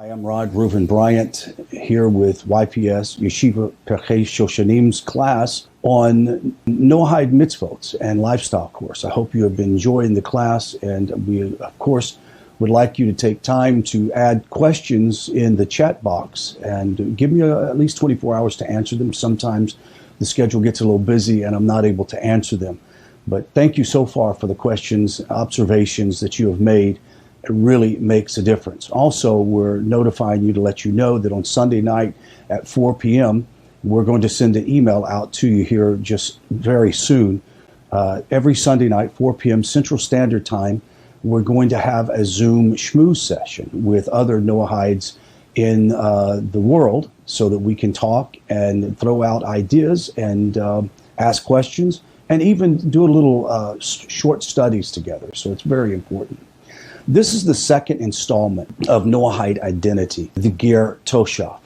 Hi, I'm Rod Reuven Bryant here with YPS Yeshiva Perchei Shoshanim's class on Noahide mitzvot and lifestyle course. I hope you have been enjoying the class, and we, of course, would like you to take time to add questions in the chat box and give me at least 24 hours to answer them. Sometimes the schedule gets a little busy and I'm not able to answer them. But thank you so far for the questions, observations that you have made. It really makes a difference. Also, we're notifying you to let you know that on Sunday night at 4 p.m., we're going to send an email out to you here just very soon. Every Sunday night, 4 p.m. Central Standard Time, we're going to have a Zoom schmooze session with other Noahides in the world so that we can talk and throw out ideas and ask questions and even do a little short studies together. So it's very important. This is the second installment of Noahide identity, the Ger Toshav.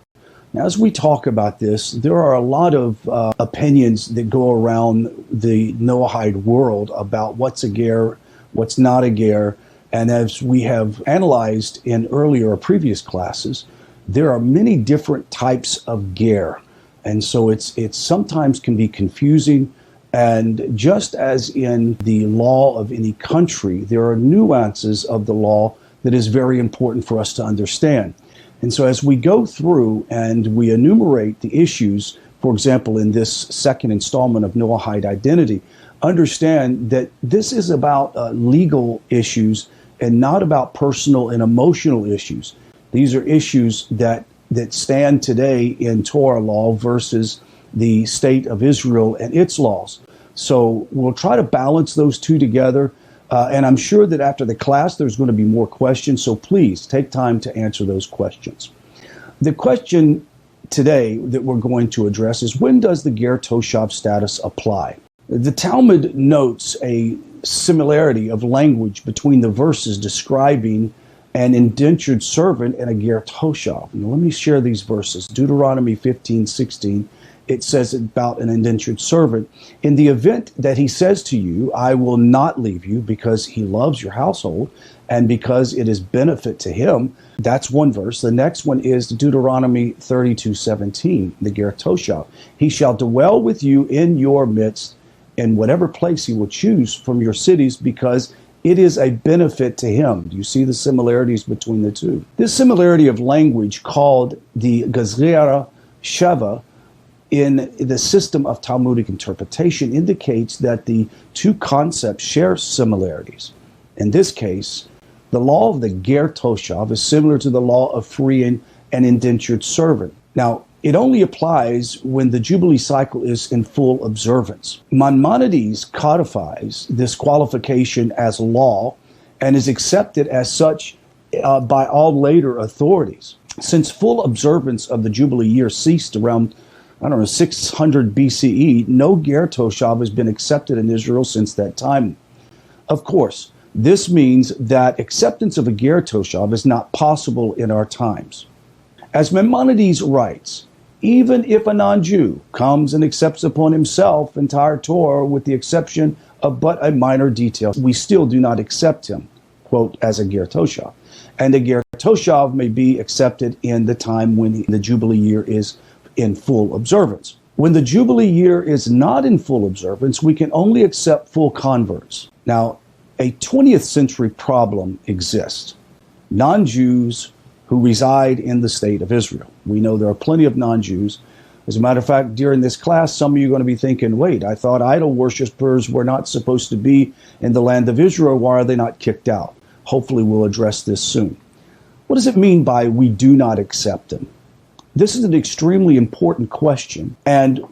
Now, as we talk about this, there are a lot of opinions that go around the Noahide world about what's a Ger, what's not a Ger. And as we have analyzed in earlier or previous classes, there are many different types of Ger. And so it's sometimes can be confusing. And just as in the law of any country, there are nuances of the law that is very important for us to understand. And so as we go through and we enumerate the issues, for example, in this second installment of Noahide identity, understand that this is about legal issues and not about personal and emotional issues. These are issues that stand today in Torah law versus the state of Israel and its laws. So we'll try to balance those two together. And I'm sure that after the class, there's going to be more questions. So please take time to answer those questions. The question today that we're going to address is, when does the Ger Toshav status apply? The Talmud notes a similarity of language between the verses describing an indentured servant and a Ger Toshav. Now, let me share these verses. Deuteronomy 15:16. It says about an indentured servant, in the event that he says to you, I will not leave you because he loves your household and because it is benefit to him. That's one verse. The next one is Deuteronomy 32:17, the Ger Toshav. He shall dwell with you in your midst in whatever place he will choose from your cities because it is a benefit to him. Do you see the similarities between the two? This similarity of language called the Gazera Sheva in the system of Talmudic interpretation indicates that the two concepts share similarities. In this case, the law of the Ger Toshav is similar to the law of freeing an indentured servant. Now, it only applies when the Jubilee cycle is in full observance. Maimonides codifies this qualification as law and is accepted as such by all later authorities. Since full observance of the Jubilee year ceased around 600 BCE, no Ger Toshav has been accepted in Israel since that time. Of course, this means that acceptance of a Ger Toshav is not possible in our times. As Maimonides writes, even if a non-Jew comes and accepts upon himself entire Torah with the exception of but a minor detail, we still do not accept him, quote, as a Ger Toshav. And a Ger Toshav may be accepted in the time when the Jubilee year is in full observance. When the Jubilee year is not in full observance, we can only accept full converts. Now, a 20th century problem exists. Non-Jews who reside in the state of Israel. We know there are plenty of non-Jews. As a matter of fact, during this class, some of you are going to be thinking, wait, I thought idol worshipers were not supposed to be in the land of Israel. Why are they not kicked out? Hopefully we'll address this soon. What does it mean by we do not accept them? This is an extremely important question, and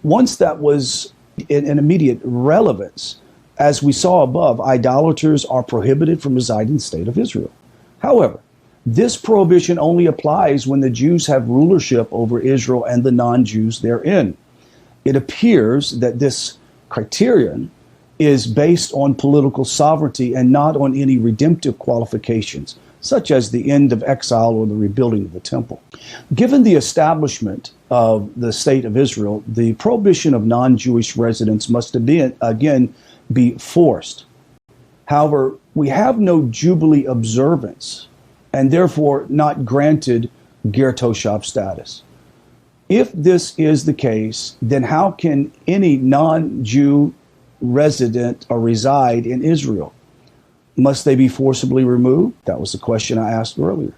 once that was in immediate relevance, as we saw above, idolaters are prohibited from residing in the state of Israel. However, this prohibition only applies when the Jews have rulership over Israel and the non-Jews therein. It appears that this criterion is based on political sovereignty and not on any redemptive qualifications, such as the end of exile or the rebuilding of the temple. Given the establishment of the state of Israel, the prohibition of non-Jewish residents must again be forced. However, we have no Jubilee observance and therefore not granted Ger Toshav status. If this is the case, then how can any non-Jew resident or reside in Israel? Must they be forcibly removed? That was the question I asked earlier.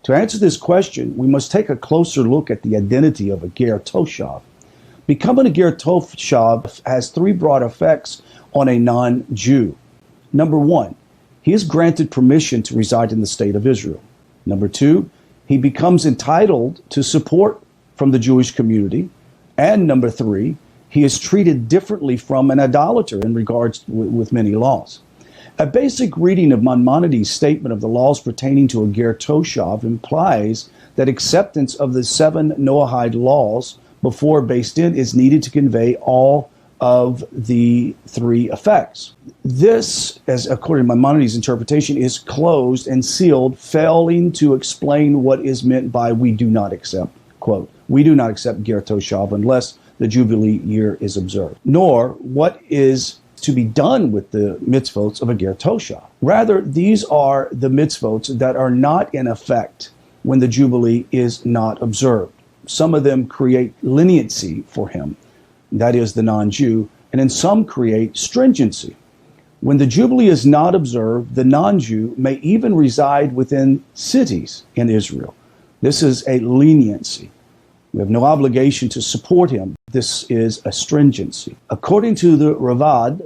To answer this question, we must take a closer look at the identity of a Ger Toshav. Becoming a Ger Toshav has three broad effects on a non-Jew. Number one, he is granted permission to reside in the state of Israel. Number two, he becomes entitled to support from the Jewish community. And number three, he is treated differently from an idolater in regards with many laws. A basic reading of Maimonides' statement of the laws pertaining to a Ger Toshav implies that acceptance of the 7 Noahide laws before Beis Din is needed to convey all of the three effects. This, as according to Maimonides' interpretation, is closed and sealed, failing to explain what is meant by "we do not accept." Quote, "We do not accept Ger Toshav unless the Jubilee year is observed," nor what is to be done with the mitzvot of a Ger Toshav. Rather, these are the mitzvot that are not in effect when the Jubilee is not observed. Some of them create leniency for him, that is the non-Jew, and in some create stringency. When the Jubilee is not observed, the non-Jew may even reside within cities in Israel. This is a leniency. We have no obligation to support him. This is a stringency. According to the Ravad,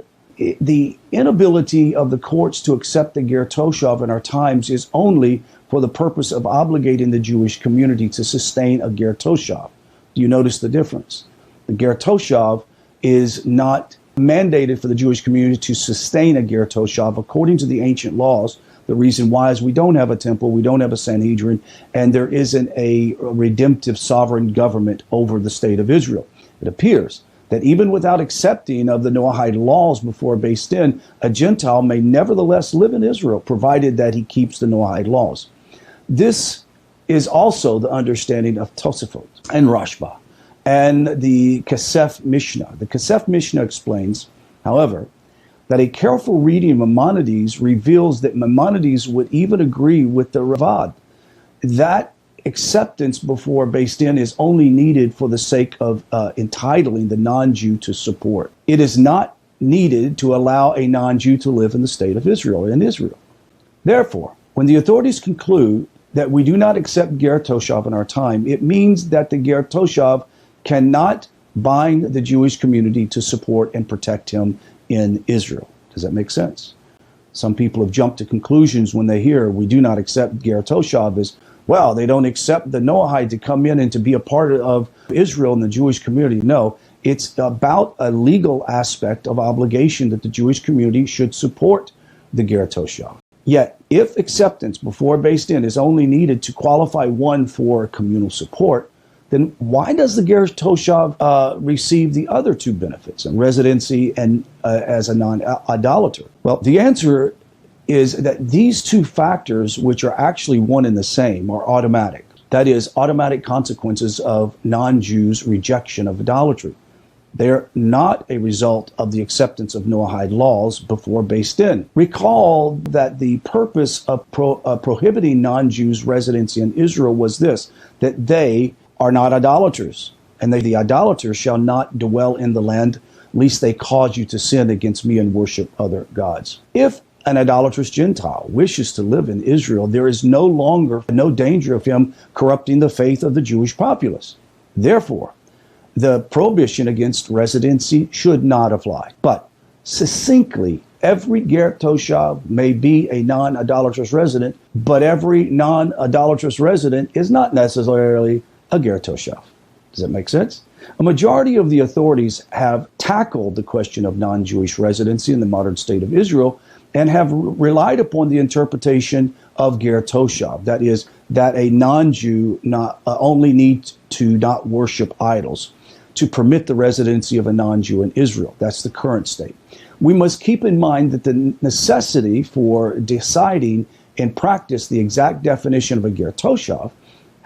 the inability of the courts to accept the Ger Toshav in our times is only for the purpose of obligating the Jewish community to sustain a Ger Toshav. Do you notice the difference? The Ger Toshav is not mandated for the Jewish community to sustain a Ger Toshav according to the ancient laws. The reason why is we don't have a temple, we don't have a Sanhedrin, and there isn't a redemptive sovereign government over the state of Israel. It appears that even without accepting of the Noahide laws before Beis Din, a Gentile may nevertheless live in Israel, provided that he keeps the Noahide laws. This is also the understanding of Tosafot and Rashba and the Kesef Mishnah. The Kesef Mishnah explains, however, that a careful reading of Maimonides reveals that Maimonides would even agree with the Ravad, that acceptance before Beis Din is only needed for the sake of entitling the non-Jew to support. It is not needed to allow a non-Jew to live in the state of Israel, in Israel. Therefore, when the authorities conclude that we do not accept Ger Toshav in our time, it means that the Ger Toshav cannot bind the Jewish community to support and protect him in Israel. Does that make sense? Some people have jumped to conclusions when they hear we do not accept Ger Toshav as, well, they don't accept the Noahide to come in and to be a part of Israel and the Jewish community. No, it's about a legal aspect of obligation that the Jewish community should support the Ger Toshav. Yet, if acceptance before Beis Din is only needed to qualify one for communal support, then why does the Ger Toshav receive the other two benefits, and residency and as a non-idolater? Well, the answer is that these two factors, which are actually one and the same, are automatic. That is, automatic consequences of non-Jews' rejection of idolatry. They're not a result of the acceptance of Noahide laws before Beis Din. Recall that the purpose of prohibiting non-Jews' residency in Israel was this, that they are not idolaters, and the idolaters shall not dwell in the land, lest they cause you to sin against me and worship other gods. If an idolatrous Gentile wishes to live in Israel, there is no danger of him corrupting the faith of the Jewish populace. Therefore, the prohibition against residency should not apply. But succinctly, every Ger Toshav may be a non-idolatrous resident, but every non-idolatrous resident is not necessarily a Ger Toshav. Does that make sense? A majority of the authorities have tackled the question of non-Jewish residency in the modern state of Israel and have relied upon the interpretation of Ger Toshav. That is, that a non-Jew only needs to not worship idols to permit the residency of a non-Jew in Israel. That's the current state. We must keep in mind that the necessity for deciding in practice the exact definition of a Ger Toshav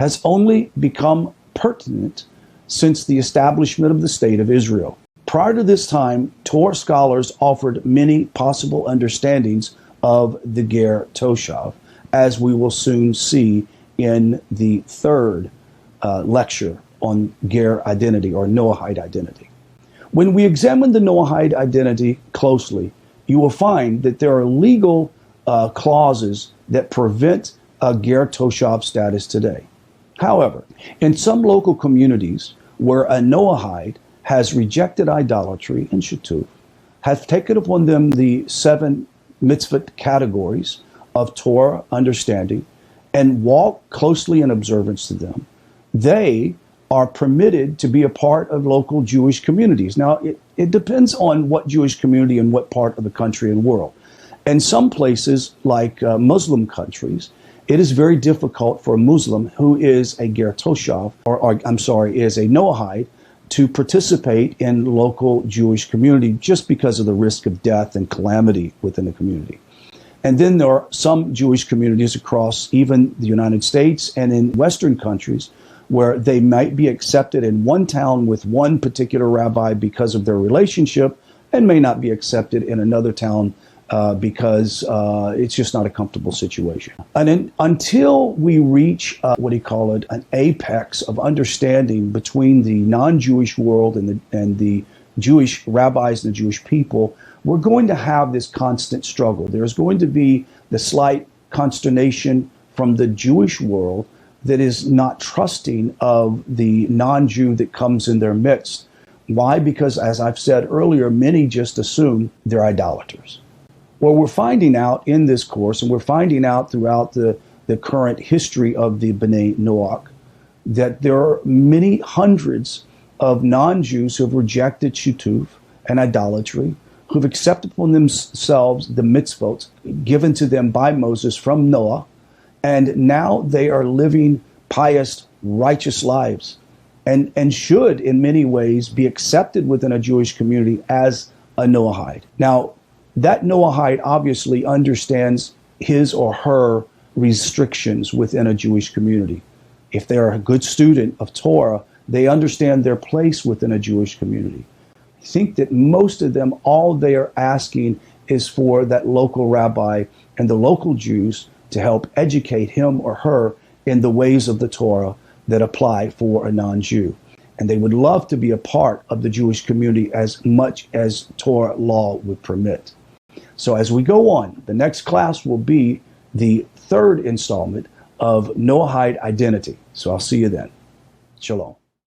has only become pertinent since the establishment of the state of Israel. Prior to this time, Torah scholars offered many possible understandings of the Ger Toshav, as we will soon see in the third lecture on Ger identity or Noahide identity. When we examine the Noahide identity closely, you will find that there are legal clauses that prevent a Ger Toshav status today. However, in some local communities where a Noahide has rejected idolatry and shutuf, have taken upon them the 7 mitzvot categories of Torah understanding, and walk closely in observance to them, they are permitted to be a part of local Jewish communities. Now, it depends on what Jewish community and what part of the country and world. In some places, like Muslim countries, it is very difficult for a Muslim who is a Ger Toshav, is a Noahide, to participate in local Jewish community just because of the risk of death and calamity within the community. And then there are some Jewish communities across even the United States and in Western countries where they might be accepted in one town with one particular rabbi because of their relationship and may not be accepted in another town because it's just not a comfortable situation. And until we reach, an apex of understanding between the non-Jewish world and the Jewish rabbis and the Jewish people, we're going to have this constant struggle. There's going to be the slight consternation from the Jewish world that is not trusting of the non-Jew that comes in their midst. Why? Because, as I've said earlier, many just assume they're idolaters. Well, we're finding out in this course, and we're finding out throughout the current history of the B'nai Noach, that there are many hundreds of non-Jews who have rejected shutuf and idolatry, who've accepted upon themselves the mitzvot given to them by Moses from Noah, and now they are living pious, righteous lives, and should, in many ways, be accepted within a Jewish community as a Noahide. Now, that Noahide obviously understands his or her restrictions within a Jewish community. If they're a good student of Torah, they understand their place within a Jewish community. I think that most of them, all they are asking is for that local rabbi and the local Jews to help educate him or her in the ways of the Torah that apply for a non-Jew. And they would love to be a part of the Jewish community as much as Torah law would permit. So as we go on, the next class will be the third installment of Noahide identity. So I'll see you then. Shalom.